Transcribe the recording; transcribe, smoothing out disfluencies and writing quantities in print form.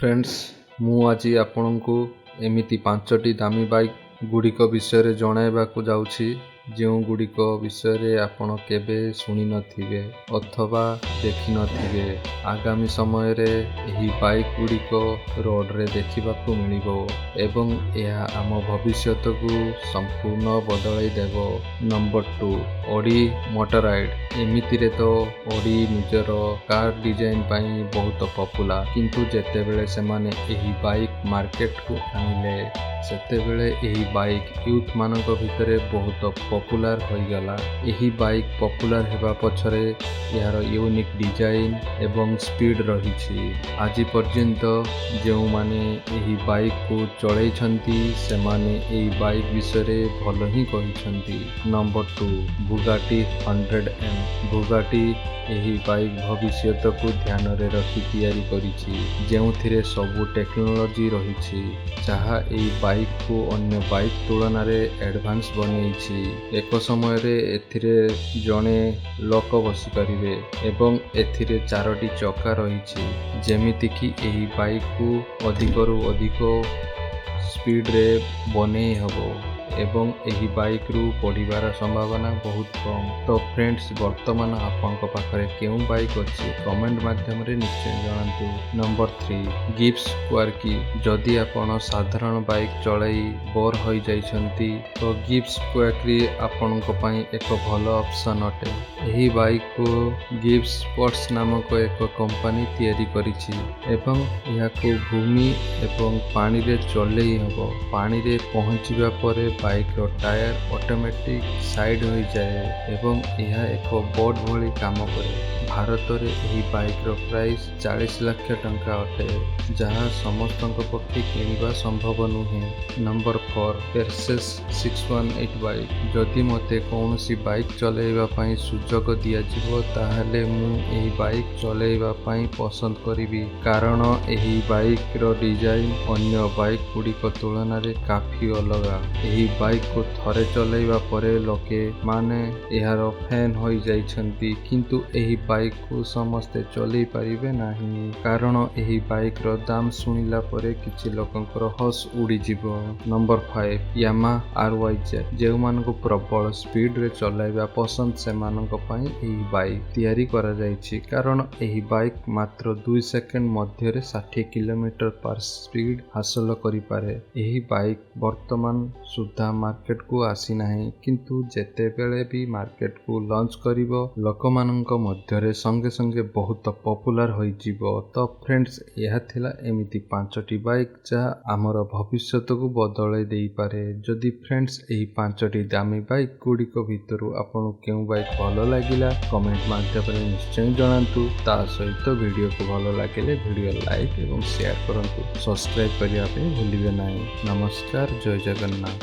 Friends मु आज आपंक एमती 5टी दामी बाइक गुड़िक विषय जनवाक जाऊँगी जो गुड़िक विषय आपण केबे शुणी नथिबे अथवा देखि नथिबे। आगामी समय रे एही बाइक गुड़िक रोड रे देखिबाकू मिलिबो एवं यह आम भविष्यत को संपूर्ण बदलाई देबो। नंबर 2 ऑडी मोटराइड। एमिति रे तो ऑडी निजर कार डिजाइन पाई बहुत पॉपुलर, किंतु जेतेबेले सेमाने एही बाइक मार्केट को आनिले सेतेबेले एही बाइक यूथ मानक भितरे बहुत पॉपुलर हो गला। एही बाइक पॉपुलर हेबा पछरे यार यूनिक डिजाइन एवं स्पीड रही। आज पर्यंत जो माने एही बाइक को चलाई छंती सेमाने एही बाइक विषय भल ही कहिछंती। Number 2 Bugatti 100M। बुगाटी एही बाइक भविष्यत को ध्यान रे रखी तैयारी करिछि, जेउथिरे सबु टेक्नोलॉजी रही जहा एही बाइक को अन्य बाइक तुलना रे एडवांस बनैछि। एक समय रे एथिरे जणे लोक बसी परिबे एवं एथिरे 4टी चक्का रही, जेमिति कि एही बाइक को अधिकरु अधिक स्पीड रे बनै हबो एवं एही बाइक रू पड़िबार संभावना बहुत कम। तो फ्रेंड्स वर्तमान आपंक पाखरे केउ बाइक अछि कमेंट माध्यम रे निश्चय जणांतु। Number 3 Gibbs क्वार्की। जदि आपण साधारण बाइक चलाई बोर हो जाइछंती तो गिब्स क्वार्की आपणक पई एक भल ऑप्शन अटे। एही बाइक को गिब्स स्पोर्ट्स नामक एक कंपनी तैयारी करिछि एवं याको भूमि एवं पानी रे चलै हबो। पानी रे पहुंचीबा परे बाइक रो टायर ऑटोमेटिक साइड हो जाए एवं यह एक बोर्ड भली काम करे। भारत रे एही बाइक रो प्राइस 40 लाख टंका अटे, जहाँ समस्त पक्षे किनिबा संभव नुहे। Number 4 पेर्सेस 618 bike. जदि मते कौनसी बाइक चलाइबा पई सुजोग दिया जिवो ताहले मु एही बाइक चलाइबा पई पसंद करिबी, कारण एही बाइक रो डिजाइन अन्य बाइक गुड़िक तुलना रे काफी अलगा। एही बाइक को थरे चलाइबा परे लोके माने एहार फैन हो जाइछंती, किंतु एही बाइक को समस्ते चलै परिबे नाही, कारण एही बाइक रो दाम सुनिला परे किछि लोकंकर हस उड़ी जिवो। नंबर 5 यामा RYZ। जे मानको प्रबल स्पीड रे चलाइबा पसंद से मानक पई एही बाइक तैयारी करा जाइछि, कारण एही बाइक मात्र 2 सेकंड मध्य रे 60 किलोमीटर पर स्पीड हासिल करि पारे। एही बाइक वर्तमान सुधा मार्केट को आसी नाही, किंतु जेते बेले भी मार्केट को लॉन्च करिवो लोकमानंक मध्य रे संगे संगे बहुत पॉपुलर होई जिवो। तो फ्रेंड्स यह थिला एमिति 5टी बाइक जहा आमर भविष्यत को बदलै देई पारे। जदि फ्रेंड्स एही 5टी दामी बाइक गुड़िक भितरु आपन केउ बाइक भलो लागिला कमेंट माध्यम रे निश्चय जणांतु। ता सहित वीडियो को भलो लागिले वीडियो लाइक एवं शेयर करंतु। सब्सक्राइब करिया पे भूलिबे नाही। नमस्कार, जय जगन्नाथ।